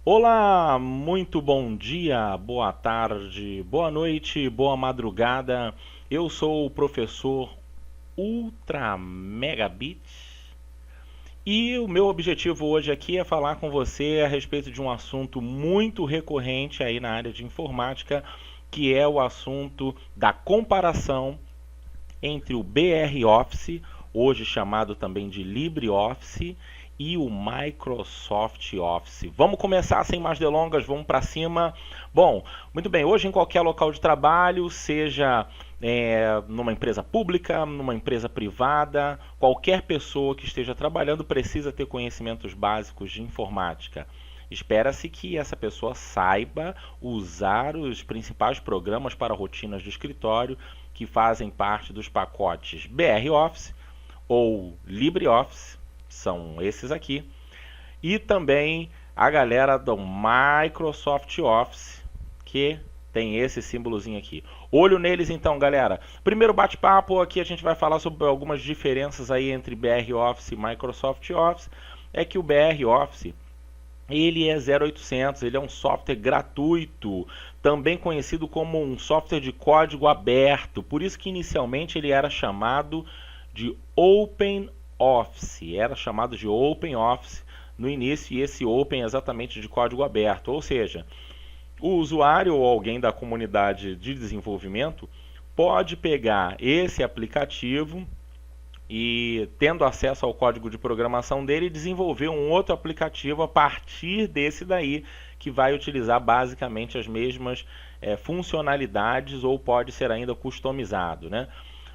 Olá, muito bom dia, boa tarde, boa noite, boa madrugada. Eu sou o professor Ultra Megabit e o meu objetivo hoje aqui é falar com você a respeito de um assunto muito recorrente aí na área de informática, que é o assunto da comparação entre o BR Office, hoje chamado também de LibreOffice, e o Microsoft Office. Vamos começar sem mais delongas, vamos para cima. Bom, muito bem, hoje em qualquer local de trabalho, seja numa empresa pública, numa empresa privada, qualquer pessoa que esteja trabalhando precisa ter conhecimentos básicos de informática. Espera-se que essa pessoa saiba usar os principais programas para rotinas de escritório que fazem parte dos pacotes BR Office ou LibreOffice, são esses aqui, e também a galera do Microsoft Office, que tem esse símbolozinho aqui. Olho neles então, galera. Primeiro bate-papo aqui a gente vai falar sobre algumas diferenças aí entre BR Office e Microsoft Office. É que o BR Office ele é 0800, ele é um software gratuito, também conhecido como um software de código aberto. Por isso que inicialmente ele era chamado de OpenOffice, era chamado de OpenOffice no início, e esse Open é exatamente de código aberto, ou seja, o usuário ou alguém da comunidade de desenvolvimento pode pegar esse aplicativo e, tendo acesso ao código de programação dele, desenvolver um outro aplicativo a partir desse daí, que vai utilizar basicamente as mesmas funcionalidades, ou pode ser ainda customizado, né?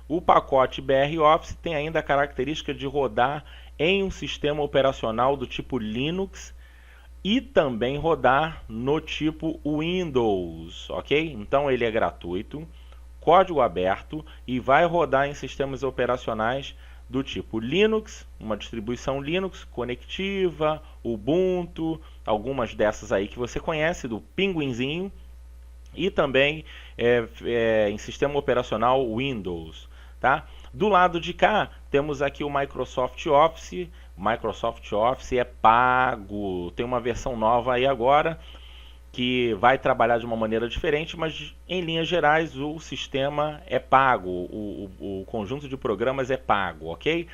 O pacote BR Office tem ainda a característica de rodar em um sistema operacional do tipo Linux e também rodar no tipo Windows, ok? Então ele é gratuito, código aberto e vai rodar em sistemas operacionais do tipo Linux, uma distribuição Linux conectiva, Ubuntu, algumas dessas aí que você conhece, do Pinguinzinho, e também em sistema operacional Windows, tá? Do lado de cá temos aqui o Microsoft Office. Microsoft Office é pago, tem uma versão nova aí agora que vai trabalhar de uma maneira diferente, mas em linhas gerais o sistema é pago, o conjunto de programas é pago, ok?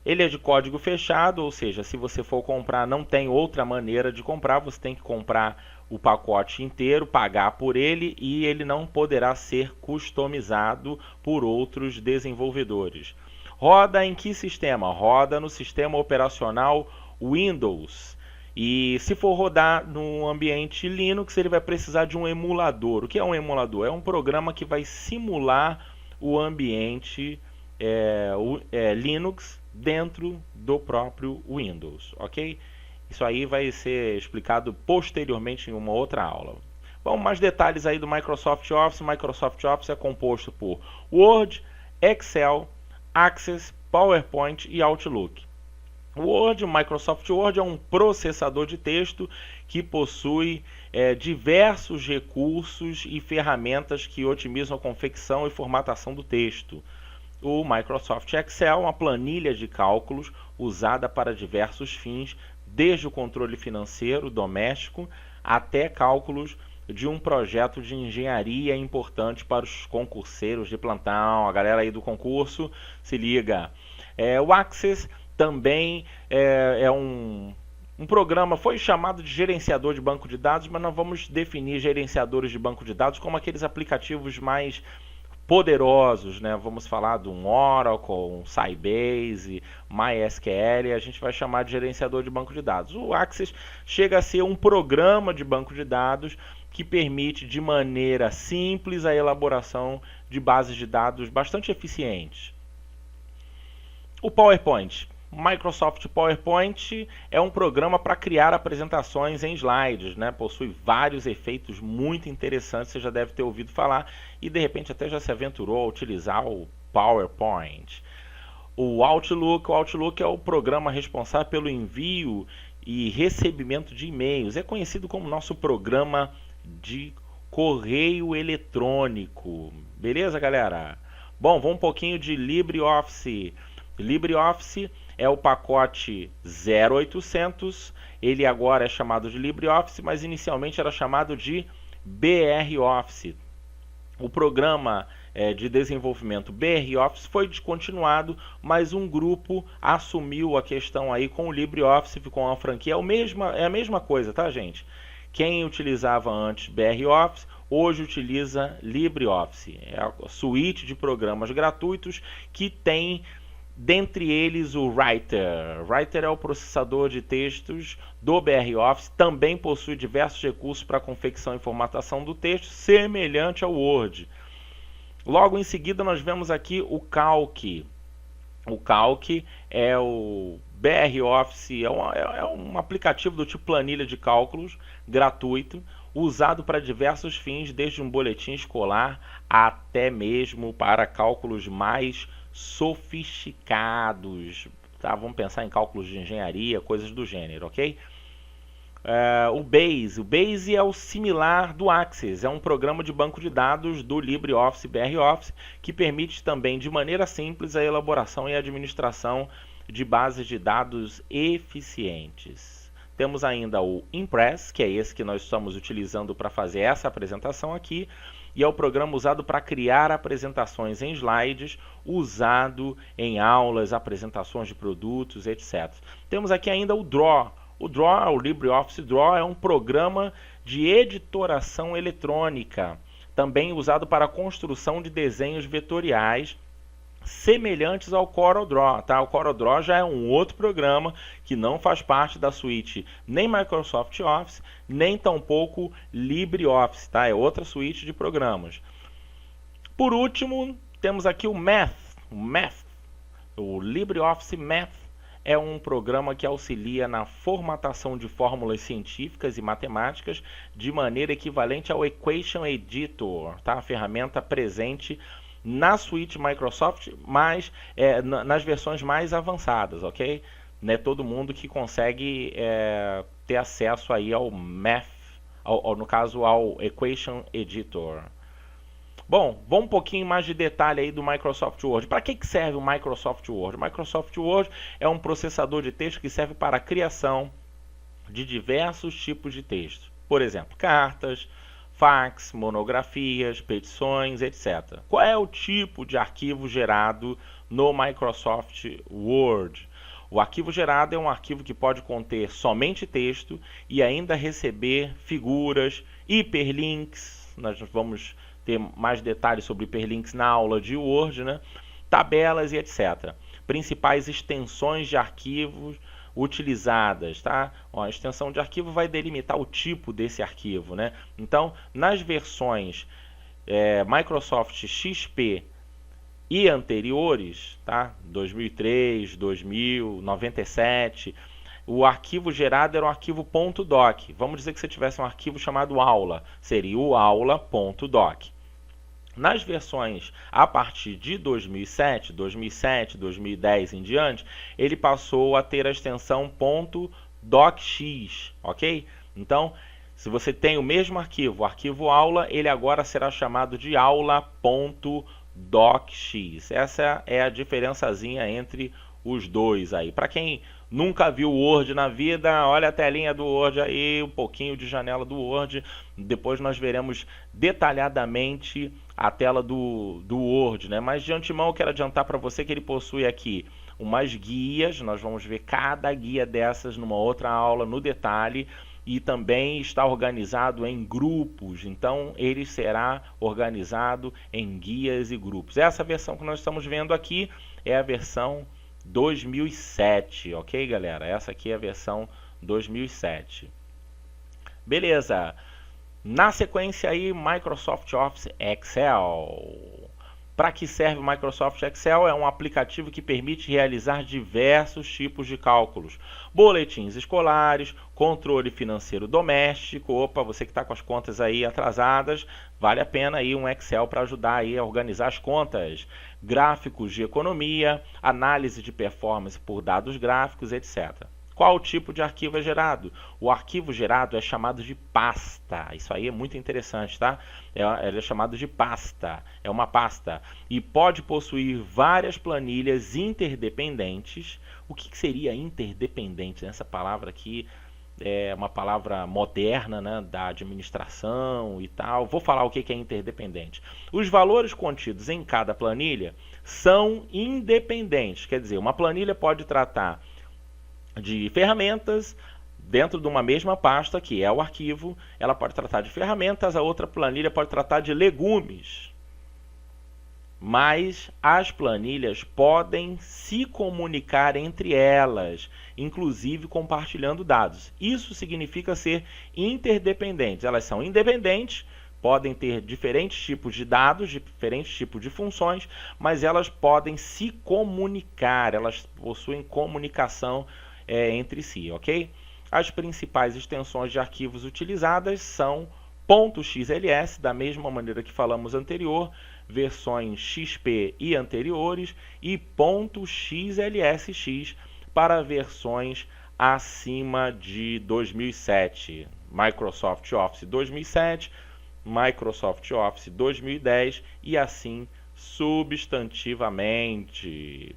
Ele é de código fechado, ou seja, se você for comprar, não tem outra maneira de comprar, você tem que comprar o pacote inteiro, pagar por ele, e ele não poderá ser customizado por outros desenvolvedores. Roda em que sistema? Roda no sistema operacional Windows. E se for rodar no ambiente Linux, ele vai precisar de um emulador. O que é um emulador? É um programa que vai simular o ambiente Linux dentro do próprio Windows, ok? Isso aí vai ser explicado posteriormente em uma outra aula. Vamos mais detalhes aí do Microsoft Office. O Microsoft Office é composto por Word, Excel, Access, PowerPoint e Outlook. O Microsoft Word é um processador de texto que possui diversos recursos e ferramentas que otimizam a confecção e formatação do texto. O Microsoft Excel é uma planilha de cálculos usada para diversos fins, desde o controle financeiro doméstico até cálculos de um projeto de engenharia importante para os concurseiros de plantão. A galera aí do concurso, se liga. O Access também é um programa, foi chamado de gerenciador de banco de dados, mas nós vamos definir gerenciadores de banco de dados como aqueles aplicativos mais poderosos, né? Vamos falar de um Oracle, um Sybase, MySQL, a gente vai chamar de gerenciador de banco de dados. O Access chega a ser um programa de banco de dados que permite de maneira simples a elaboração de bases de dados bastante eficientes. O PowerPoint. Microsoft PowerPoint é um programa para criar apresentações em slides, né? Possui vários efeitos muito interessantes, você já deve ter ouvido falar e de repente até já se aventurou a utilizar o PowerPoint. O Outlook é o programa responsável pelo envio e recebimento de e-mails. É conhecido como nosso programa de correio eletrônico. Beleza, galera? Bom, vamos um pouquinho de LibreOffice. LibreOffice é o pacote 0800, ele agora é chamado de LibreOffice, mas inicialmente era chamado de BR Office. O programa de desenvolvimento BR Office foi descontinuado, mas um grupo assumiu a questão aí com o LibreOffice, ficou uma franquia. É a mesma coisa, tá, gente? Quem utilizava antes BR Office, hoje utiliza LibreOffice. É a suíte de programas gratuitos que tem, dentre eles, o Writer. Writer é o processador de textos do BR Office, também possui diversos recursos para confecção e formatação do texto, semelhante ao Word. Logo em seguida nós vemos aqui o Calc. O Calc é o BR Office, é um aplicativo do tipo planilha de cálculos, gratuito, usado para diversos fins, desde um boletim escolar até mesmo para cálculos mais sofisticados. Tá? Vamos pensar em cálculos de engenharia, coisas do gênero, ok? O Base é o similar do Access, é um programa de banco de dados do LibreOffice BR Office que permite também de maneira simples a elaboração e administração de bases de dados eficientes. Temos ainda o Impress, que é esse que nós estamos utilizando para fazer essa apresentação aqui, e é o programa usado para criar apresentações em slides, usado em aulas, apresentações de produtos, etc. Temos aqui ainda o Draw. O LibreOffice Draw, é um programa de editoração eletrônica, também usado para a construção de desenhos vetoriais semelhantes ao CorelDRAW. Tá? O CorelDRAW já é um outro programa que não faz parte da suíte nem Microsoft Office, nem tampouco LibreOffice. Tá? É outra suíte de programas. Por último, temos aqui o Math. O LibreOffice Math é um programa que auxilia na formatação de fórmulas científicas e matemáticas de maneira equivalente ao Equation Editor, tá? A ferramenta presente na suíte Microsoft, mas nas versões mais avançadas, ok? Não é todo mundo que consegue ter acesso aí ao Math, no caso ao Equation Editor. Bom, vamos um pouquinho mais de detalhe aí do Microsoft Word. Para que serve o Microsoft Word? O Microsoft Word é um processador de texto que serve para a criação de diversos tipos de texto. Por exemplo, cartas, fax, monografias, petições, etc. Qual é o tipo de arquivo gerado no Microsoft Word? O arquivo gerado é um arquivo que pode conter somente texto e ainda receber figuras, hiperlinks. Nós vamos ter mais detalhes sobre hiperlinks na aula de Word, né? Tabelas e etc. Principais extensões de arquivos utilizadas, tá? A extensão de arquivo vai delimitar o tipo desse arquivo, né? Então, nas versões Microsoft XP e anteriores, tá? 2003, 2000, 97, o arquivo gerado era um arquivo .doc. Vamos dizer que você tivesse um arquivo chamado aula, seria o aula.doc. Nas versões a partir de 2007, 2010 em diante, ele passou a ter a extensão .docx, ok? Então, se você tem o mesmo arquivo, o arquivo aula, ele agora será chamado de aula.docx. Essa é a diferençazinha entre os dois aí. Para quem nunca viu o Word na vida, olha a telinha do Word aí, um pouquinho de janela do Word. Depois nós veremos detalhadamente a tela do Word, né? Mas de antemão eu quero adiantar para você que ele possui aqui umas guias. Nós vamos ver cada guia dessas numa outra aula no detalhe. E também está organizado em grupos, então ele será organizado em guias e grupos. Essa versão que nós estamos vendo aqui é a versão 2007, ok, galera? Essa aqui é a versão 2007. Beleza. Na sequência aí, Microsoft Office Excel. Para que serve o Microsoft Excel? É um aplicativo que permite realizar diversos tipos de cálculos. Boletins escolares, controle financeiro doméstico. Opa, você que está com as contas aí atrasadas, vale a pena aí um Excel para ajudar aí a organizar as contas. Gráficos de economia, análise de performance por dados gráficos, etc. Qual tipo de arquivo é gerado? O arquivo gerado é chamado de pasta. Isso aí é muito interessante, tá? Ele é chamado de pasta. É uma pasta. E pode possuir várias planilhas interdependentes. O que seria interdependente? Essa palavra aqui é uma palavra moderna, né, da administração e tal. Vou falar o que é interdependente. Os valores contidos em cada planilha são independentes. Quer dizer, uma planilha pode tratar de ferramentas dentro de uma mesma pasta, que é o arquivo. Ela pode tratar de ferramentas, a outra planilha pode tratar de legumes. Mas as planilhas podem se comunicar entre elas, inclusive compartilhando dados. Isso significa ser interdependentes. Elas são independentes, podem ter diferentes tipos de dados, diferentes tipos de funções, mas elas podem se comunicar, elas possuem comunicação entre si, ok? As principais extensões de arquivos utilizadas são .xls, da mesma maneira que falamos anterior, versões XP e anteriores, e .xlsx para versões acima de 2007. Microsoft Office 2007, Microsoft Office 2010 e assim substantivamente.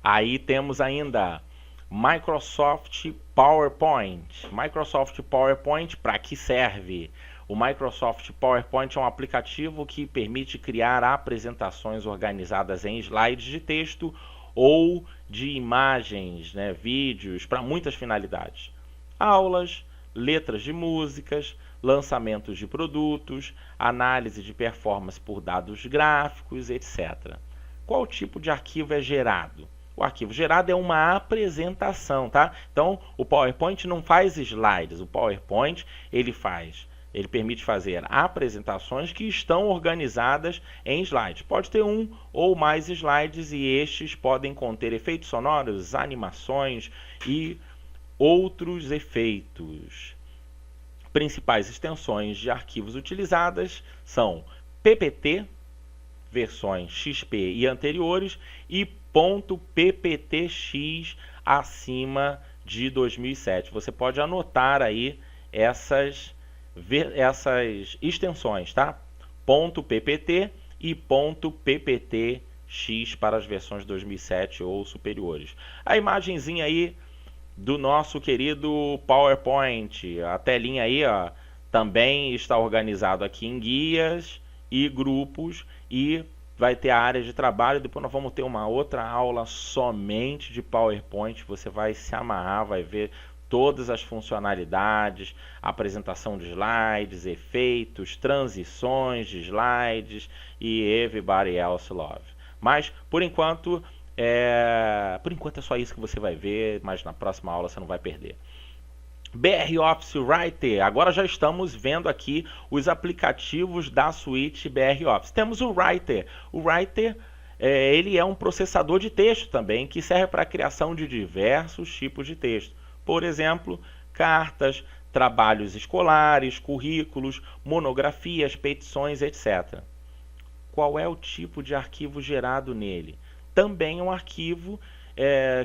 Aí temos ainda Microsoft PowerPoint. Microsoft PowerPoint, para que serve? O Microsoft PowerPoint é um aplicativo que permite criar apresentações organizadas em slides de texto ou de imagens, né, vídeos, para muitas finalidades. Aulas, letras de músicas, lançamentos de produtos, análise de performance por dados gráficos, etc. Qual tipo de arquivo é gerado? O arquivo gerado é uma apresentação, tá? Então, o PowerPoint não faz slides. O PowerPoint, ele permite fazer apresentações que estão organizadas em slides. Pode ter um ou mais slides e estes podem conter efeitos sonoros, animações e outros efeitos. Principais extensões de arquivos utilizadas são PPT, versões XP e anteriores, e .pptx acima de 2007. Você pode anotar aí essas extensões, tá? .ppt e .pptx para as versões 2007 ou superiores. A imagenzinha aí do nosso querido PowerPoint, a telinha aí, ó, também está organizado aqui em guias e grupos, e vai ter a área de trabalho. Depois nós vamos ter uma outra aula somente de PowerPoint. Você vai se amarrar, vai ver todas as funcionalidades, apresentação de slides, efeitos, transições de slides e everybody else love. Mas, por enquanto é só isso que você vai ver, mas na próxima aula você não vai perder. BR Office Writer. Agora já estamos vendo aqui os aplicativos da suíte BR Office. Temos o Writer. O Writer ele é um processador de texto também, que serve para a criação de diversos tipos de texto. Por exemplo, cartas, trabalhos escolares, currículos, monografias, petições, etc. Qual é o tipo de arquivo gerado nele? Também é um arquivo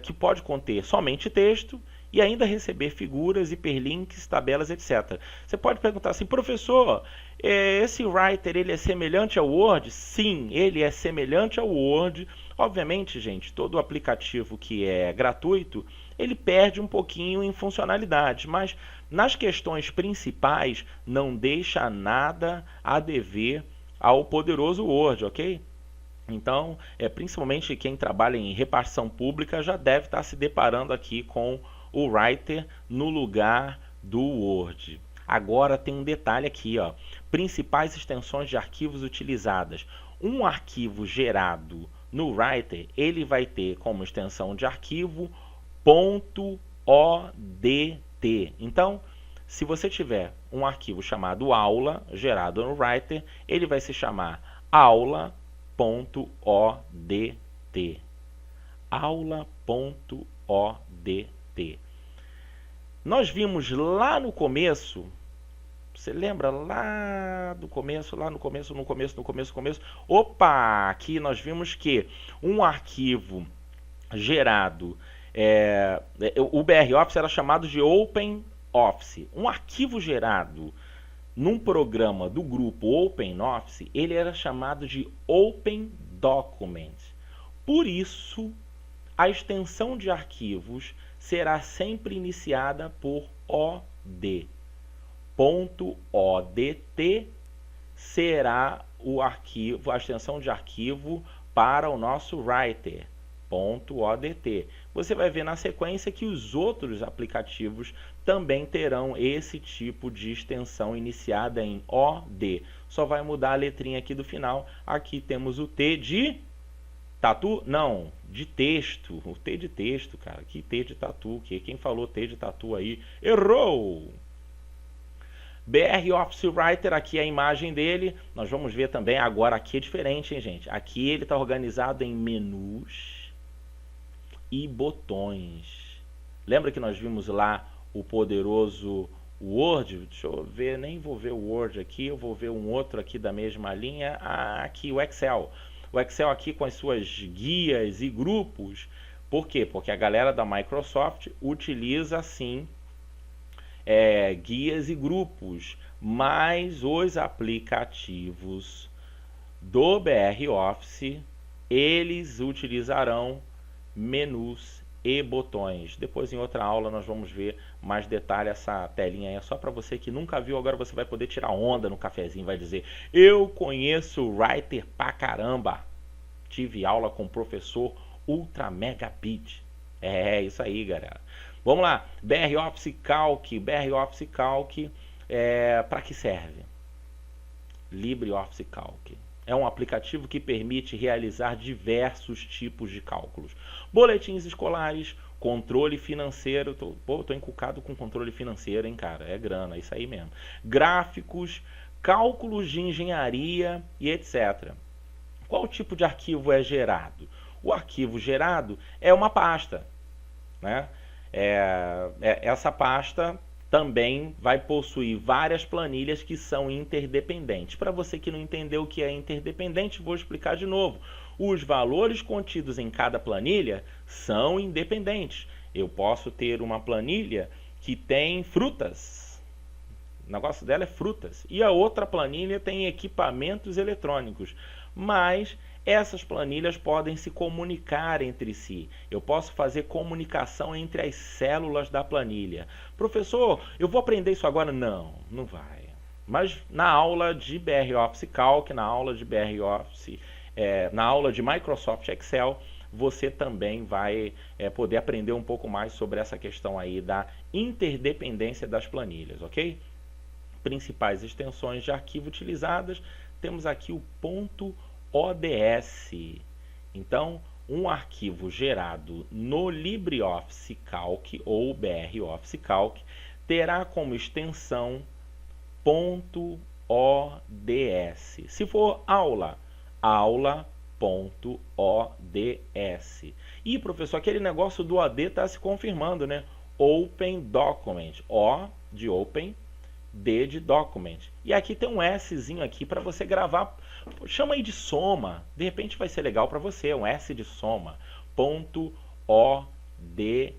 que pode conter somente texto e ainda receber figuras, hiperlinks, tabelas, etc. Você pode perguntar assim, professor, esse Writer ele é semelhante ao Word? Sim, ele é semelhante ao Word. Obviamente, gente, todo aplicativo que é gratuito, ele perde um pouquinho em funcionalidade, mas nas questões principais não deixa nada a dever ao poderoso Word, ok? Então, principalmente quem trabalha em repartição pública já deve estar se deparando aqui com o Writer no lugar do Word. Agora tem um detalhe aqui, ó. Principais extensões de arquivos utilizadas. Um arquivo gerado no Writer, ele vai ter como extensão de arquivo .odt. Então, se você tiver um arquivo chamado aula gerado no Writer, ele vai se chamar aula.odt. aula.odt. Nós vimos lá no começo, você lembra lá do começo, no começo? Opa, aqui nós vimos que um arquivo gerado O BROffice era chamado de OpenOffice. Um arquivo gerado num programa do grupo OpenOffice, ele era chamado de Open Document. Por isso, a extensão de arquivos será sempre iniciada por OD. .odt será o arquivo, a extensão de arquivo para o nosso writer. .odt. Você vai ver na sequência que os outros aplicativos também terão esse tipo de extensão iniciada em OD. Só vai mudar a letrinha aqui do final. Aqui temos o T de tatu? Não, de texto. O T de texto, cara. Que T de tatu? Quem falou T de tatu aí errou! BROffice Writer, aqui é a imagem dele. Nós vamos ver também agora, aqui é diferente, hein, gente? Aqui ele está organizado em menus e botões. Lembra que nós vimos lá o poderoso Word? Deixa eu ver, nem vou ver o Word aqui, eu vou ver um outro aqui da mesma linha. Aqui o Excel. O Excel aqui com as suas guias e grupos. Por quê? Porque a galera da Microsoft utiliza sim guias e grupos, mas os aplicativos do BROffice, eles utilizarão menus e botões. Depois em outra aula nós vamos ver mais detalhe. Essa telinha aí é só para você que nunca viu, agora você vai poder tirar onda no cafezinho, vai dizer: eu conheço o Writer pra caramba, tive aula com o professor Ultra Megabit. É isso aí, galera. Vamos lá, BROffice Calc. BROffice Calc, para que serve? LibreOffice Calc. É um aplicativo que permite realizar diversos tipos de cálculos. Boletins escolares, controle financeiro. Tô encucado com controle financeiro, hein, cara? É grana, é isso aí mesmo. Gráficos, cálculos de engenharia e etc. Qual tipo de arquivo é gerado? O arquivo gerado é uma pasta, né? Essa pasta também vai possuir várias planilhas que são interdependentes. Para você que não entendeu o que é interdependente, vou explicar de novo. Os valores contidos em cada planilha são independentes. Eu posso ter uma planilha que tem frutas. O negócio dela é frutas. E a outra planilha tem equipamentos eletrônicos. Mas essas planilhas podem se comunicar entre si. Eu posso fazer comunicação entre as células da planilha. Professor, eu vou aprender isso agora? Não, não vai. Mas na aula de BROffice Calc, na aula de BROffice, na aula de Microsoft Excel, você também vai poder aprender um pouco mais sobre essa questão aí da interdependência das planilhas, ok? Principais extensões de arquivo utilizadas, temos aqui o .ods. Então, um arquivo gerado no LibreOffice Calc ou BROffice Calc terá como extensão .ods. Se for aula, aula.ods. E, professor, aquele negócio do OD está se confirmando, né? Open Document. O de Open, D de Document. E aqui tem um Szinho aqui para você gravar. Chama aí de soma. De repente vai ser legal para você. Um S de soma. .ods.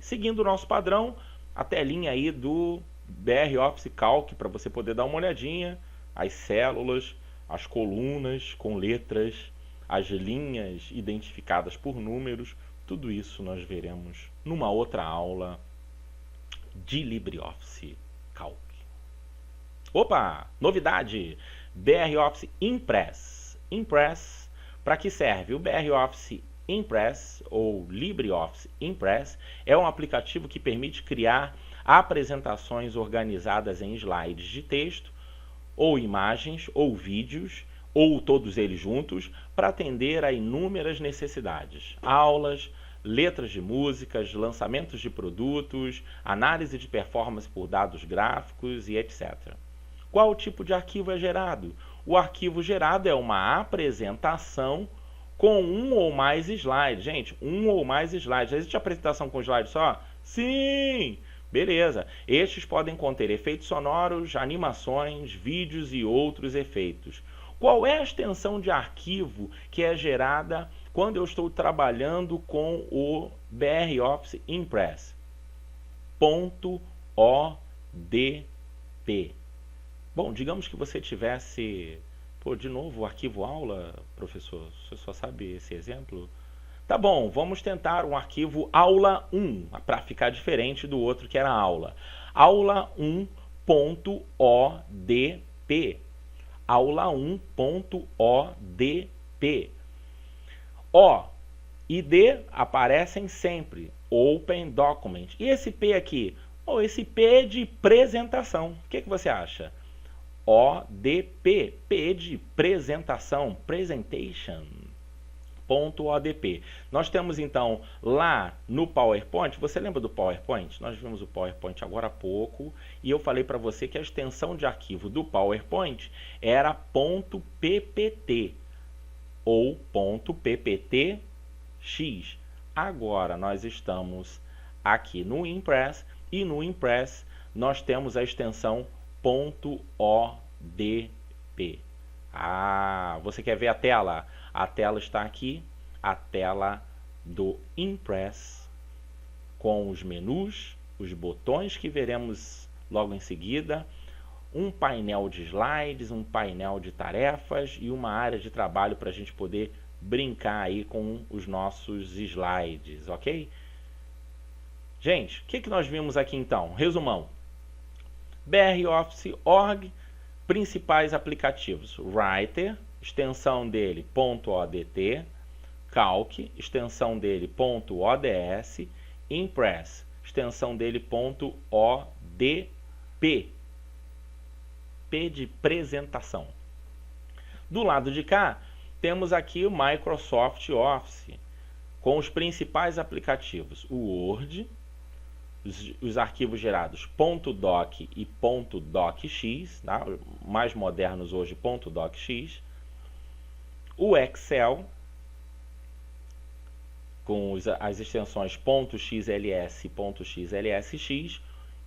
Seguindo o nosso padrão, a telinha aí do BROffice Calc para você poder dar uma olhadinha. As células, as colunas com letras, as linhas identificadas por números. Tudo isso nós veremos numa outra aula de LibreOffice Calc. Opa! Novidade! BROffice Impress. Impress, para que serve? O BROffice Impress, ou LibreOffice Impress, é um aplicativo que permite criar apresentações organizadas em slides de texto, ou imagens, ou vídeos, ou todos eles juntos, para atender a inúmeras necessidades. Aulas, letras de músicas, lançamentos de produtos, análise de performance por dados gráficos e etc. Qual tipo de arquivo é gerado? O arquivo gerado é uma apresentação com um ou mais slides. Gente, um ou mais slides. Existe apresentação com slide só? Sim! Beleza. Estes podem conter efeitos sonoros, animações, vídeos e outros efeitos. Qual é a extensão de arquivo que é gerada quando eu estou trabalhando com o BR Office Impress. .odp. Bom, digamos que você tivesse... Pô, de novo, o arquivo aula, professor? Você só sabe esse exemplo? Tá bom, vamos tentar um arquivo aula 1, para ficar diferente do outro que era aula. aula1.odp. aula1.odp. O e D aparecem sempre. Open Document. E esse P aqui? Oh, esse P é de apresentação. O que você acha? ODP. P de apresentação. Presentation. .odp. Nós temos então lá no PowerPoint, você lembra do PowerPoint? Nós vimos o PowerPoint agora há pouco e eu falei para você que a extensão de arquivo do PowerPoint era .ppt ou .pptx. Agora nós estamos aqui no Impress e no Impress nós temos a extensão .odp. Ah, você quer ver a tela? A tela está aqui, a tela do Impress, com os menus, os botões que veremos logo em seguida, um painel de slides, um painel de tarefas e uma área de trabalho para a gente poder brincar aí com os nossos slides, ok? Gente, o que nós vimos aqui então? Resumão. BR Office Org, principais aplicativos. Writer, extensão dele .odt, Calc, extensão dele .ods, Impress, extensão dele .odp, P de apresentação. Do lado de cá, temos aqui o Microsoft Office, com os principais aplicativos. O Word, os arquivos gerados .doc e .docx, tá? Mais modernos hoje .docx, o Excel, com as extensões .xls e .xlsx,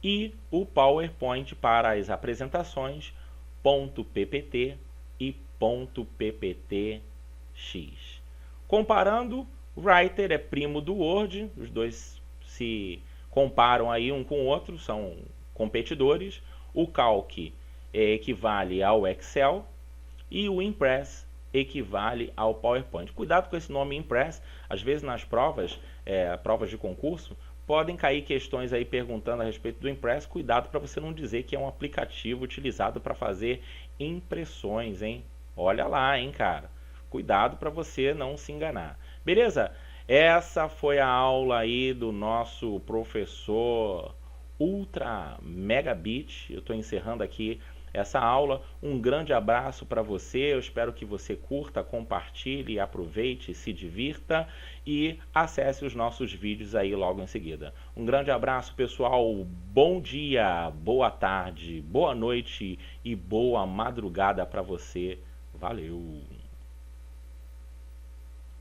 e o PowerPoint para as apresentações .ppt e .pptx. Comparando, o Writer é primo do Word, os dois se comparam aí um com o outro, são competidores. O Calc equivale ao Excel e o Impress equivale ao PowerPoint. Cuidado com esse nome Impress, às vezes nas provas, provas de concurso, podem cair questões aí perguntando a respeito do Impress. Cuidado para você não dizer que é um aplicativo utilizado para fazer impressões, hein? Olha lá, hein, cara. Cuidado para você não se enganar. Beleza? Essa foi a aula aí do nosso professor Ultra Megabit. Eu estou encerrando aqui essa aula. Um grande abraço para você. Eu espero que você curta, compartilhe, aproveite, se divirta e acesse os nossos vídeos aí logo em seguida. Um grande abraço, pessoal. Bom dia, boa tarde, boa noite e boa madrugada para você. Valeu!